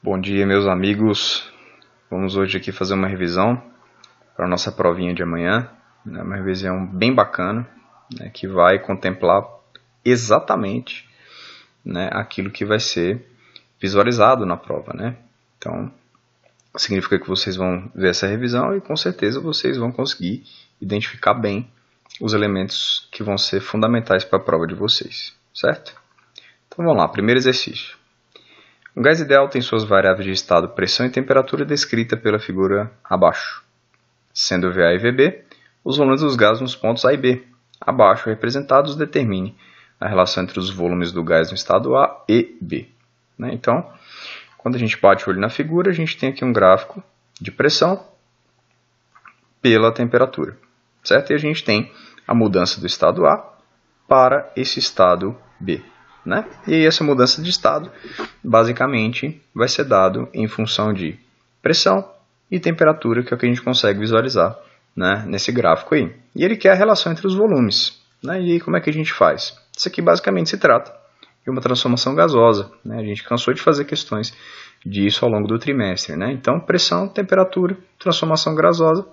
Bom dia, meus amigos. Vamos hoje aqui fazer uma revisão para a nossa provinha de amanhã. Uma revisão bem bacana, que vai contemplar exatamente aquilo que vai ser visualizado na prova. Então, significa que vocês vão ver essa revisão e com certeza vocês vão conseguir identificar bem os elementos que vão ser fundamentais para a prova de vocês, certo? Então vamos lá, primeiro exercício. Um gás ideal tem suas variáveis de estado, pressão e temperatura descrita pela figura abaixo. Sendo VA e VB, os volumes dos gases nos pontos A e B, abaixo representados, determine a relação entre os volumes do gás no estado A e B. Então, quando a gente bate o olho na figura, a gente tem aqui um gráfico de pressão pela temperatura, certo? E a gente tem a mudança do estado A para esse estado B. E aí essa mudança de estado, basicamente, vai ser dado em função de pressão e temperatura, que é o que a gente consegue visualizar nesse gráfico aí. E ele quer a relação entre os volumes. E aí como é que a gente faz? Isso aqui basicamente se trata de uma transformação gasosa. A gente cansou de fazer questões disso ao longo do trimestre. Então, pressão, temperatura, transformação gasosa,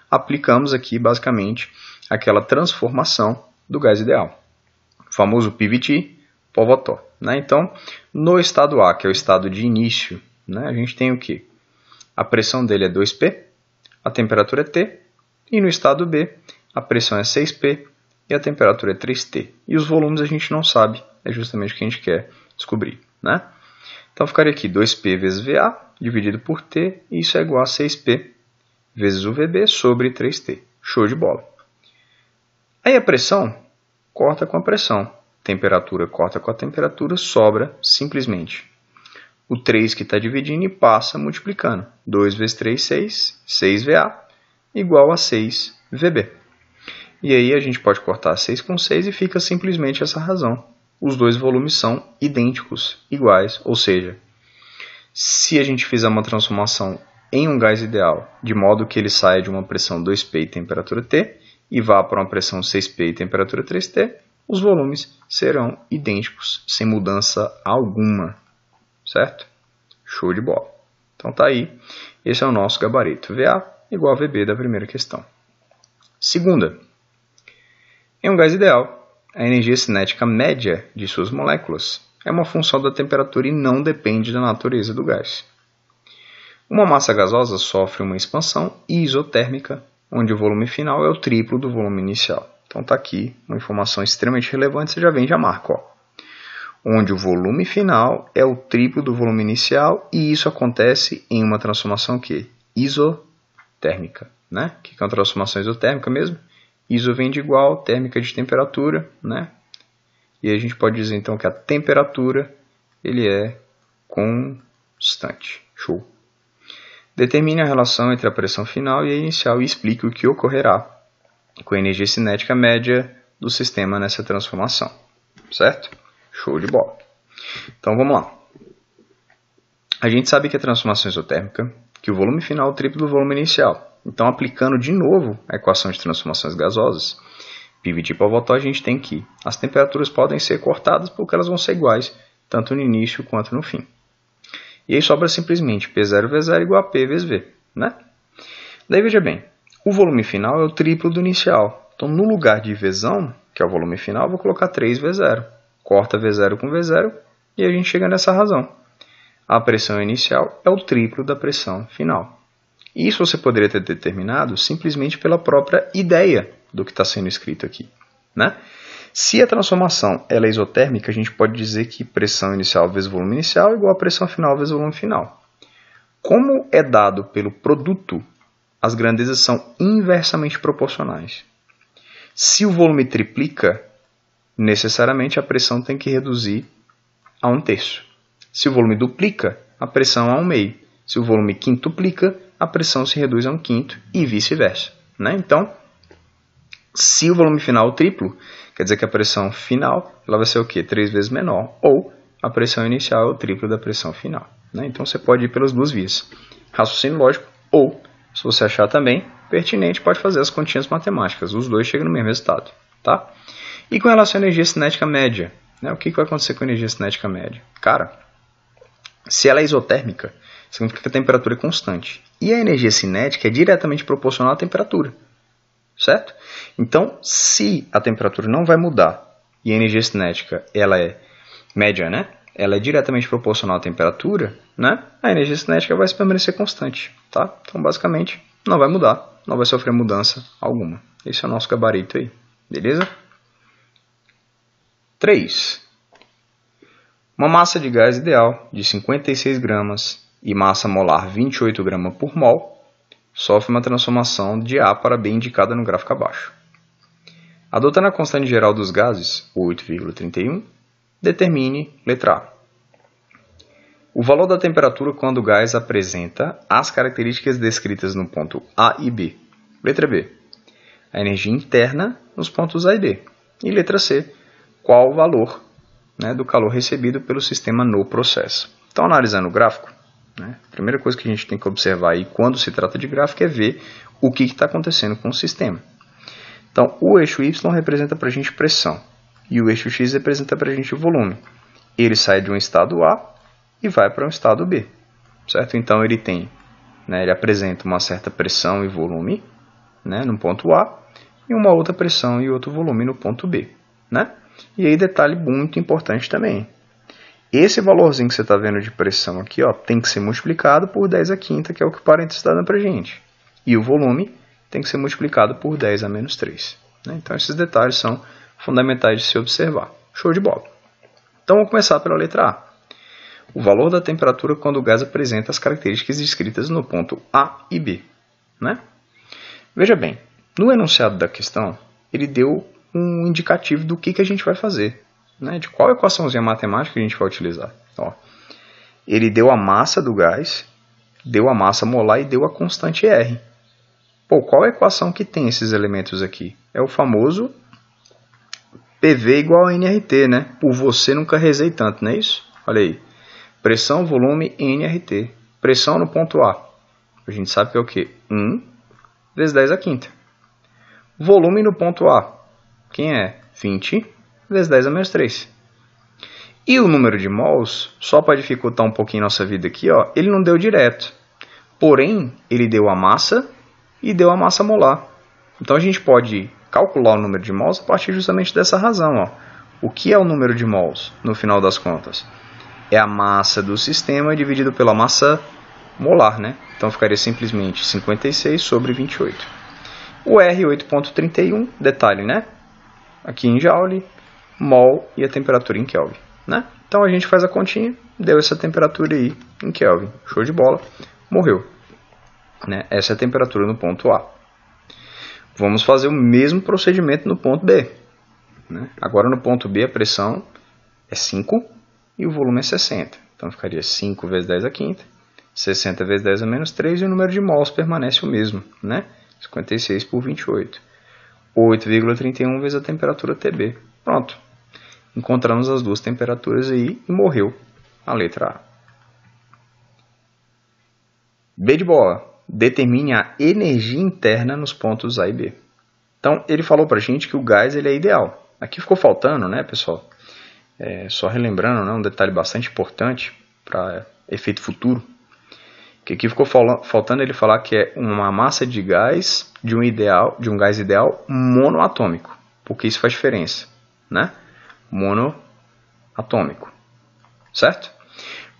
aplicamos aqui basicamente aquela transformação do gás ideal. O famoso PVT, Povoto. Então, no estado A, que é o estado de início, a gente tem o quê? A pressão dele é 2P, a temperatura é T, e no estado B, a pressão é 6P e a temperatura é 3T. E os volumes a gente não sabe, é justamente o que a gente quer descobrir. Então, ficaria aqui 2P vezes VA, dividido por T, e isso é igual a 6P vezes o VB sobre 3T. Show de bola. Aí a pressão corta com a pressão. Temperatura corta com a temperatura, sobra simplesmente o 3 que está dividindo e passa multiplicando. 2 vezes 3, 6. 6VA igual a 6VB. E aí a gente pode cortar 6 com 6 e fica simplesmente essa razão. Os dois volumes são idênticos, iguais. Ou seja, se a gente fizer uma transformação em um gás ideal, de modo que ele saia de uma pressão 2P e temperatura T, e vá para uma pressão 6P e temperatura 3T, os volumes serão idênticos, sem mudança alguma, certo? Show de bola. Então tá aí, esse é o nosso gabarito, VA igual a VB da primeira questão. Segunda, em um gás ideal, a energia cinética média de suas moléculas é uma função da temperatura e não depende da natureza do gás. Uma massa gasosa sofre uma expansão isotérmica, onde o volume final é o triplo do volume inicial. Então está aqui uma informação extremamente relevante, você já vem e já marca. Onde o volume final é o triplo do volume inicial e isso acontece em uma transformação isotérmica. O que é uma transformação isotérmica mesmo? Iso vem de igual, térmica de temperatura. E a gente pode dizer então que a temperatura ele é constante. Show. Determine a relação entre a pressão final e a inicial e explique o que ocorrerá com a energia cinética média do sistema nessa transformação, certo? Show de bola. Então vamos lá. A gente sabe que a transformação isotérmica, que o volume final é o triplo do volume inicial. Então aplicando de novo a equação de transformações gasosas, PVT Povoto, a gente tem que as temperaturas podem ser cortadas porque elas vão ser iguais, tanto no início quanto no fim. E aí sobra simplesmente P0V0 igual a P vezes V. Daí veja bem, o volume final é o triplo do inicial. Então, no lugar de Vzão, que é o volume final, eu vou colocar 3V0. Corta V0 com V0 e a gente chega nessa razão. A pressão inicial é o triplo da pressão final. Isso você poderia ter determinado simplesmente pela própria ideia do que está sendo escrito aqui. Se a transformação ela é isotérmica, a gente pode dizer que pressão inicial vezes volume inicial é igual a pressão final vezes volume final. Como é dado pelo produto, as grandezas são inversamente proporcionais. Se o volume triplica, necessariamente a pressão tem que reduzir a 1/3. Se o volume duplica, a pressão a 1/2. Se o volume quintuplica, a pressão se reduz a 1/5 e vice-versa. Então, se o volume final é o triplo, quer dizer que a pressão final ela vai ser o quê? 3 vezes menor, ou a pressão inicial é o triplo da pressão final. Então, você pode ir pelas duas vias. Raciocínio lógico, ou, se você achar também pertinente, pode fazer as continhas matemáticas. Os dois chegam no mesmo resultado. E com relação à energia cinética média, o que vai acontecer com a energia cinética média? Cara, Se ela é isotérmica, significa que a temperatura é constante. E a energia cinética é diretamente proporcional à temperatura. Certo? Então, se a temperatura não vai mudar e a energia cinética ela é média, né? Ela é diretamente proporcional à temperatura, né? A energia cinética vai permanecer constante. Tá? Então, basicamente, não vai mudar, não vai sofrer mudança alguma. Esse é o nosso gabarito aí. Beleza? 3. Uma massa de gás ideal de 56 gramas e massa molar 28 gramas por mol sofre uma transformação de A para B indicada no gráfico abaixo. Adotando a constante geral dos gases, 8,31, determine letra A. O valor da temperatura quando o gás apresenta as características descritas no ponto A e B. Letra B. A energia interna nos pontos A e B. E letra C. Qual o valor, né, do calor recebido pelo sistema no processo. Então, analisando o gráfico, né, a primeira coisa que a gente tem que observar aí quando se trata de gráfico é ver o que está acontecendo com o sistema. Então, o eixo Y representa para a gente pressão e o eixo X representa para a gente o volume. Ele sai de um estado A e vai para um estado B, certo? Então, ele tem, né, ele apresenta uma certa pressão e volume, né, no ponto A e uma outra pressão e outro volume no ponto B, né? E aí, detalhe muito importante também. Esse valorzinho que você está vendo de pressão aqui, ó, tem que ser multiplicado por 10 a quinta, que é o que o parênteses está dando para a gente. E o volume tem que ser multiplicado por 10 a menos 3. Né? Então, esses detalhes são fundamentais de se observar. Show de bola. Então, vamos começar pela letra A. O valor da temperatura quando o gás apresenta as características descritas no ponto A e B. Né? Veja bem, no enunciado da questão, ele deu um indicativo do que a gente vai fazer. Né, de qual equaçãozinha matemática a gente vai utilizar. Ó, ele deu a massa do gás, deu a massa molar e deu a constante R. Pô, qual a equação que tem esses elementos aqui? É o famoso PV igual a NRT, né? Por você nunca rezei tanto, não é isso? Olha aí. Pressão, volume, NRT. Pressão no ponto A. A gente sabe que é o quê? 1 vezes 10 a quinta. Volume no ponto A. Quem é? 20 vezes 10 a menos 3. E o número de mols, só para dificultar um pouquinho nossa vida aqui, ó, ele não deu direto. Porém, ele deu a massa e deu a massa molar. Então, a gente pode calcular o número de mols a partir justamente dessa razão. Ó. O que é o número de mols, no final das contas? É a massa do sistema dividido pela massa molar, né? Então, ficaria simplesmente 56 sobre 28. O R, 8,31, detalhe, né? Aqui em Joule, mol e a temperatura em Kelvin, né? Então a gente faz a continha, deu essa temperatura aí em Kelvin, show de bola, morreu, né? Essa é a temperatura no ponto A. Vamos fazer o mesmo procedimento no ponto B, né? Agora no ponto B a pressão é 5 e o volume é 60, então ficaria 5 vezes 10 a quinta, 60 vezes 10 a menos 3 e o número de mols permanece o mesmo, né? 56 por 28, 8,31 vezes a temperatura TB, pronto. Encontramos as duas temperaturas aí e morreu a letra A. B de bola. Determine a energia interna nos pontos A e B. Então, ele falou para a gente que o gás ele é ideal. Aqui ficou faltando, né, pessoal? Só relembrando, né, um detalhe bastante importante para efeito futuro. Que aqui ficou faltando ele falar que é uma massa de gás de um gás ideal monoatômico. Porque isso faz diferença, né? Monoatômico, certo?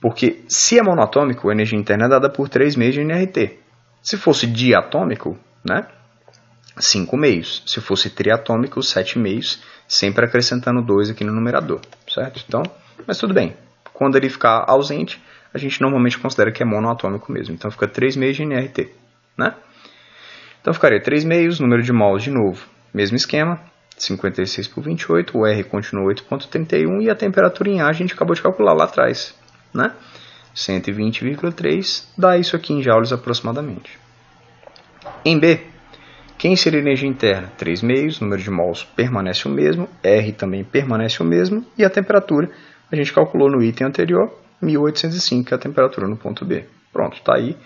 Porque se é monoatômico, a energia interna é dada por 3 meios de NRT. Se fosse diatômico, né, 5 meios. Se fosse triatômico, 7 meios, sempre acrescentando 2 aqui no numerador, certo? Então, mas tudo bem. Quando ele ficar ausente, a gente normalmente considera que é monoatômico mesmo. Então, fica 3 meios de NRT, né? Então, ficaria 3 meios, número de mols de novo, mesmo esquema. 56 por 28, o R continua 8,31 e a temperatura em A a gente acabou de calcular lá atrás, né? 120,3, dá isso aqui em joules aproximadamente. Em B, quem seria a energia interna? 3 meios, número de mols permanece o mesmo, R também permanece o mesmo e a temperatura a gente calculou no item anterior, 1805, que é a temperatura no ponto B. Pronto, está aí,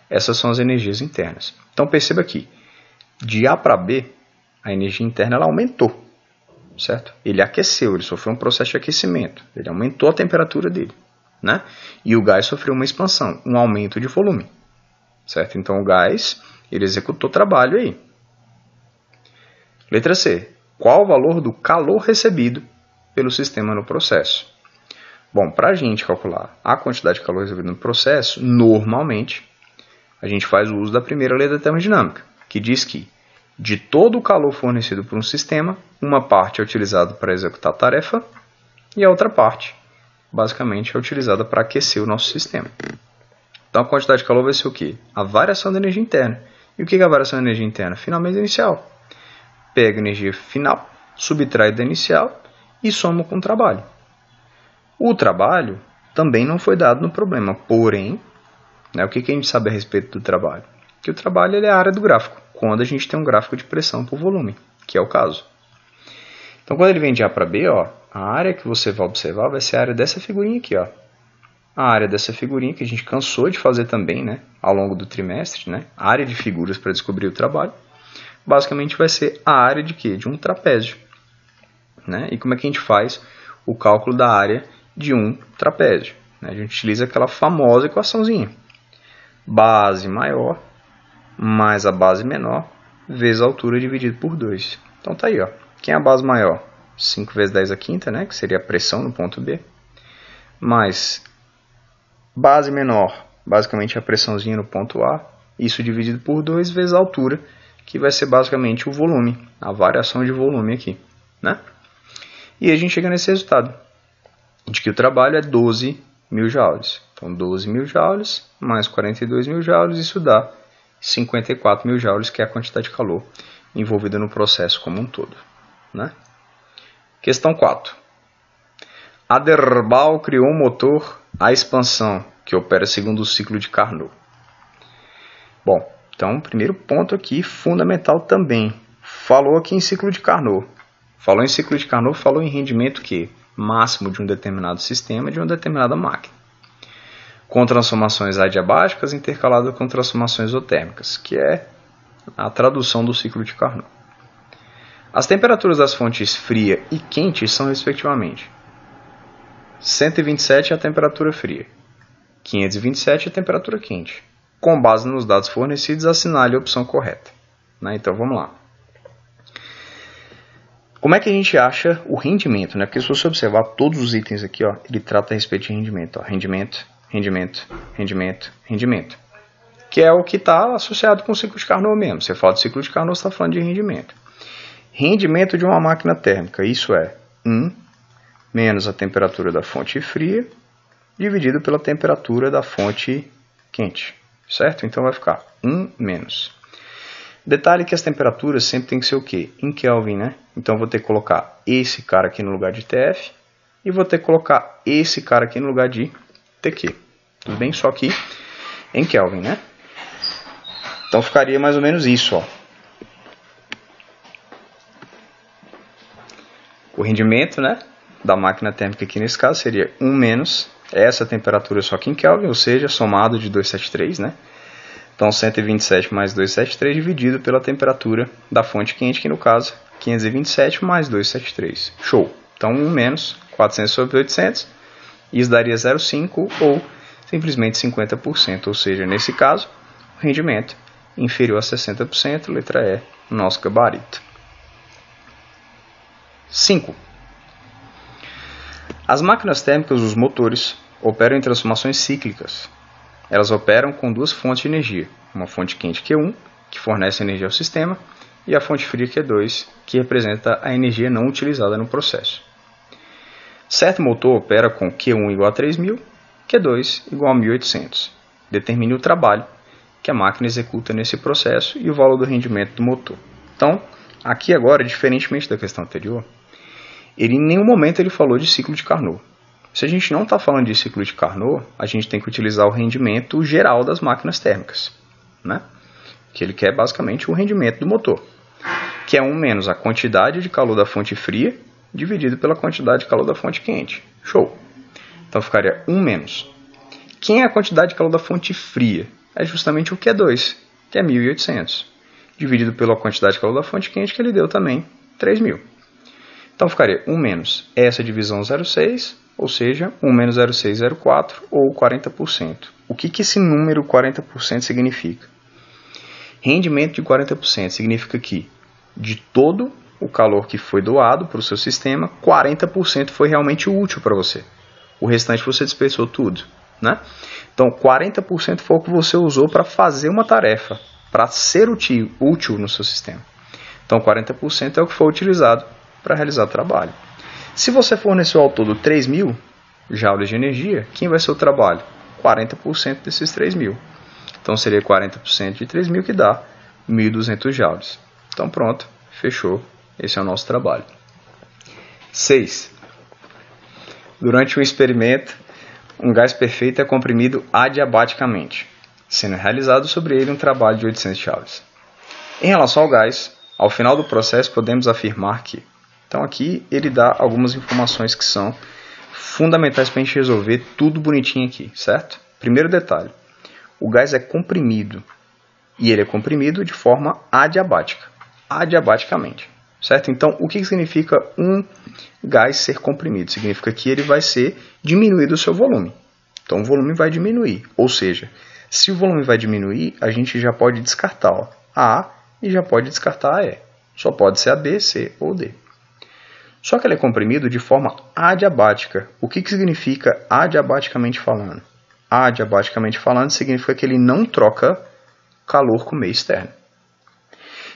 essas são as energias internas. Então perceba aqui, de A para B, a energia interna ela aumentou, certo? Ele aqueceu, ele sofreu um processo de aquecimento, ele aumentou a temperatura dele, né? E o gás sofreu uma expansão, um aumento de volume, certo? Então o gás, ele executou trabalho aí. Letra C. Qual o valor do calor recebido pelo sistema no processo? Bom, para a gente calcular a quantidade de calor recebida no processo, normalmente, a gente faz o uso da primeira lei da termodinâmica, que diz que, de todo o calor fornecido por um sistema, uma parte é utilizada para executar a tarefa e a outra parte, basicamente, é utilizada para aquecer o nosso sistema. Então, a quantidade de calor vai ser o quê? A variação da energia interna. E o que é a variação da energia interna? Finalmente, inicial. Pega a energia final, subtrai da inicial e soma com o trabalho. O trabalho também não foi dado no problema, porém, né, o que a gente sabe a respeito do trabalho? Que o trabalho ele é a área do gráfico, quando a gente tem um gráfico de pressão por volume, que é o caso. Então, quando ele vem de A para B, ó, a área que você vai observar vai ser a área dessa figurinha aqui. Ó. A área dessa figurinha que a gente cansou de fazer também, né, ao longo do trimestre, né, área de figuras para descobrir o trabalho. Basicamente vai ser a área de quê? De um trapézio. Né? E como é que a gente faz o cálculo da área de um trapézio? Né? A gente utiliza aquela famosa equaçãozinha. Base maior mais a base menor vezes a altura dividido por 2. Então tá aí. Ó. Quem é a base maior? 5 vezes 10 a quinta, né? Que seria a pressão no ponto B. Mais base menor, basicamente a pressãozinha no ponto A. Isso dividido por 2 vezes a altura, que vai ser basicamente o volume, a variação de volume aqui, né? E a gente chega nesse resultado, de que o trabalho é 12.000 joules. Então, 12.000 joules mais 42.000 joules, isso dá 54.000 joules, que é a quantidade de calor envolvida no processo como um todo, né? Questão 4. Aderbal criou um motor à expansão, que opera segundo o ciclo de Carnot. Bom, então, primeiro ponto aqui, fundamental também. Falou aqui em ciclo de Carnot. Falou em ciclo de Carnot, falou em rendimento que máximo de um determinado sistema, de uma determinada máquina. Com transformações adiabáticas intercaladas com transformações isotérmicas, que é a tradução do ciclo de Carnot. As temperaturas das fontes fria e quente são, respectivamente, 127 é a temperatura fria, 527 é a temperatura quente. Com base nos dados fornecidos, assinale a opção correta. Né? Então, vamos lá. Como é que a gente acha o rendimento? Né? Porque se você observar todos os itens aqui, ó, ele trata a respeito de rendimento. Ó. Rendimento, rendimento, rendimento, rendimento. Que é o que está associado com o ciclo de Carnot mesmo. Você fala de ciclo de Carnot, você está falando de rendimento. Rendimento de uma máquina térmica, isso é 1 menos a temperatura da fonte fria dividido pela temperatura da fonte quente. Certo? Então vai ficar 1 menos. Detalhe que as temperaturas sempre tem que ser o quê? Em Kelvin, né? Então vou ter que colocar esse cara aqui no lugar de TF e vou ter que colocar esse cara aqui no lugar de TQ. Tudo bem? Só que em Kelvin, né? Então ficaria mais ou menos isso, ó. O rendimento, né, da máquina térmica aqui nesse caso seria 1 menos essa temperatura só que em Kelvin, ou seja, somado de 273, né? Então 127 mais 273 dividido pela temperatura da fonte quente, que no caso 527 mais 273. Show! Então 1 menos 400 sobre 800, isso daria 0,5 ou simplesmente 50%, ou seja, nesse caso, o rendimento inferior a 60%, letra E, nosso gabarito. 5. As máquinas térmicas, os motores, operam em transformações cíclicas. Elas operam com duas fontes de energia, uma fonte quente Q1, que fornece energia ao sistema, e a fonte fria Q2, que representa a energia não utilizada no processo. Certo motor opera com Q1 igual a 3.000, Q2 igual a 1.800. Determine o trabalho que a máquina executa nesse processo e o valor do rendimento do motor. Então, aqui agora, diferentemente da questão anterior, ele em nenhum momento ele falou de ciclo de Carnot. Se a gente não está falando de ciclo de Carnot, a gente tem que utilizar o rendimento geral das máquinas térmicas, né? Que ele quer basicamente o rendimento do motor, que é 1 menos a quantidade de calor da fonte fria dividido pela quantidade de calor da fonte quente. Show! Então ficaria 1 menos. Quem é a quantidade de calor da fonte fria? É justamente o Q2, que é 1.800, dividido pela quantidade de calor da fonte quente, que ele deu também 3.000. Então ficaria 1 menos essa divisão 0,6 ou seja, 1 menos 0,604 ou 40%. O que esse número 40% significa? Rendimento de 40% significa que de todo o calor que foi doado para o seu sistema, 40% foi realmente útil para você. O restante você dispersou tudo, né? Então, 40% foi o que você usou para fazer uma tarefa, para ser útil no seu sistema. Então, 40% é o que foi utilizado para realizar o trabalho. Se você forneceu ao todo 3.000 joules de energia, quem vai ser o trabalho? 40% desses 3.000. Então, seria 40% de 3.000 que dá 1.200 joules. Então, pronto, fechou. Esse é o nosso trabalho. 6. Durante o experimento, um gás perfeito é comprimido adiabaticamente, sendo realizado sobre ele um trabalho de 800 joules. Em relação ao gás, ao final do processo podemos afirmar que... Então aqui ele dá algumas informações que são fundamentais para a gente resolver tudo bonitinho aqui, certo? Primeiro detalhe, o gás é comprimido e ele é comprimido de forma adiabática, adiabaticamente, certo? Então o que significa um gás ser comprimido? Significa que ele vai ser diminuído o seu volume. Então o volume vai diminuir, ou seja, se o volume vai diminuir, a gente já pode descartar a A e já pode descartar a E. Só pode ser a B, C ou D. Só que ele é comprimido de forma adiabática. O que significa adiabaticamente falando? Adiabaticamente falando significa que ele não troca calor com o meio externo,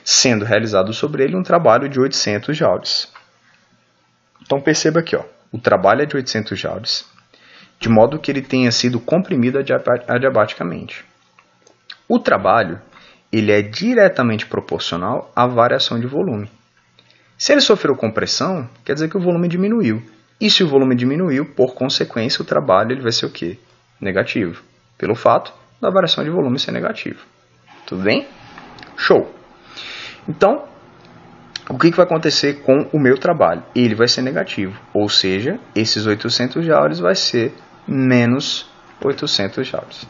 sendo realizado sobre ele um trabalho de 800 joules. Então perceba aqui, o trabalho é de 800 joules, de modo que ele tenha sido comprimido adiabaticamente. O trabalho ele é diretamente proporcional à variação de volume. Se ele sofreu compressão, quer dizer que o volume diminuiu. E se o volume diminuiu, por consequência, o trabalho ele vai ser o quê? Negativo. Pelo fato da variação de volume ser negativo. Tudo bem? Show! Então, o que vai acontecer com o meu trabalho? Ele vai ser negativo. Ou seja, esses 800 joules vai ser menos 800 joules.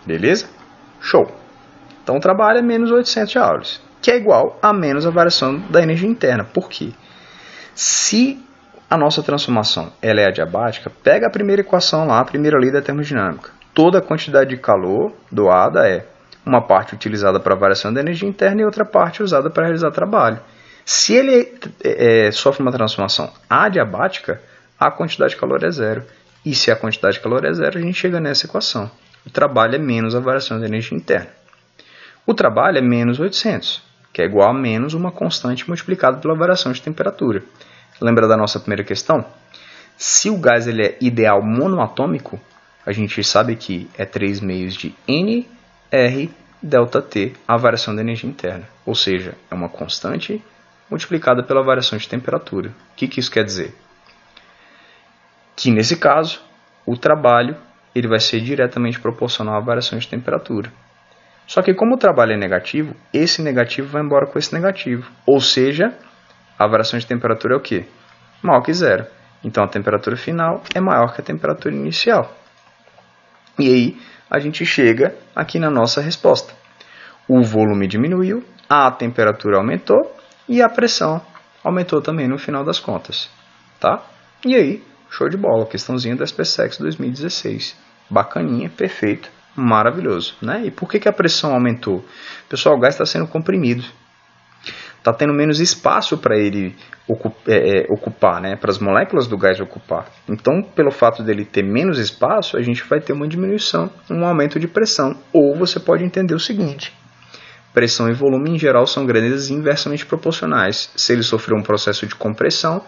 Beleza? Show! Então, o trabalho é menos 800 joules, que é igual a menos a variação da energia interna. Por quê? Se a nossa transformação ela é adiabática, pega a primeira equação lá, a primeira lei da termodinâmica. Toda a quantidade de calor doada é uma parte utilizada para a variação da energia interna e outra parte usada para realizar trabalho. Se ele sofre uma transformação adiabática, a quantidade de calor é zero. E se a quantidade de calor é zero, a gente chega nessa equação. O trabalho é menos a variação da energia interna. O trabalho é menos 800, que é igual a menos uma constante multiplicada pela variação de temperatura. Lembra da nossa primeira questão? Se o gás ele é ideal monoatômico, a gente sabe que é 3 meios de NR ΔT a variação da energia interna. Ou seja, é uma constante multiplicada pela variação de temperatura. O que isso quer dizer? Que nesse caso, o trabalho ele vai ser diretamente proporcional à variação de temperatura. Só que como o trabalho é negativo, esse negativo vai embora com esse negativo. Ou seja, a variação de temperatura é o quê? Maior que zero. Então a temperatura final é maior que a temperatura inicial. E aí a gente chega aqui na nossa resposta. O volume diminuiu, a temperatura aumentou e a pressão aumentou também no final das contas. Tá? E aí, show de bola, questãozinha da SpaceX 2016. Bacaninha, perfeito. Maravilhoso, né? E por que a pressão aumentou? Pessoal, o gás está sendo comprimido. Está tendo menos espaço para ele ocupar, né? Para as moléculas do gás ocupar. Então, pelo fato dele ter menos espaço, a gente vai ter uma diminuição, um aumento de pressão. Ou você pode entender o seguinte: pressão e volume em geral são grandezas inversamente proporcionais. Se ele sofreu um processo de compressão,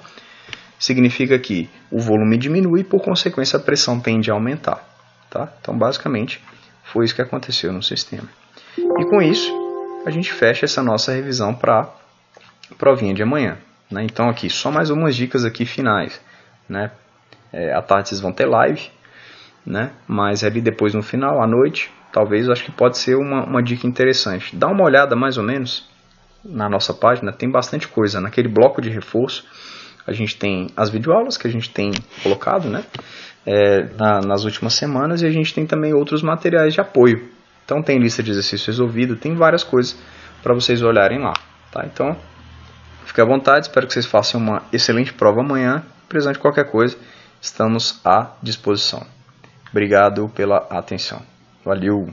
significa que o volume diminui e, por consequência, a pressão tende a aumentar. Tá? Então, basicamente, foi isso que aconteceu no sistema. E com isso, a gente fecha essa nossa revisão para a provinha de amanhã. Né? Então, aqui, só mais umas dicas aqui finais. Né? À tarde vocês vão ter live, né? Mas ali depois, no final, à noite, talvez, acho que pode ser uma dica interessante. Dá uma olhada, mais ou menos, na nossa página, tem bastante coisa. Naquele bloco de reforço, a gente tem as videoaulas que a gente tem colocado, né? Nas últimas semanas, e a gente tem também outros materiais de apoio. Então tem lista de exercício resolvido, tem várias coisas para vocês olharem lá, tá? Então fique à vontade, espero que vocês façam uma excelente prova amanhã. Precisando de qualquer coisa, estamos à disposição. Obrigado pela atenção. Valeu!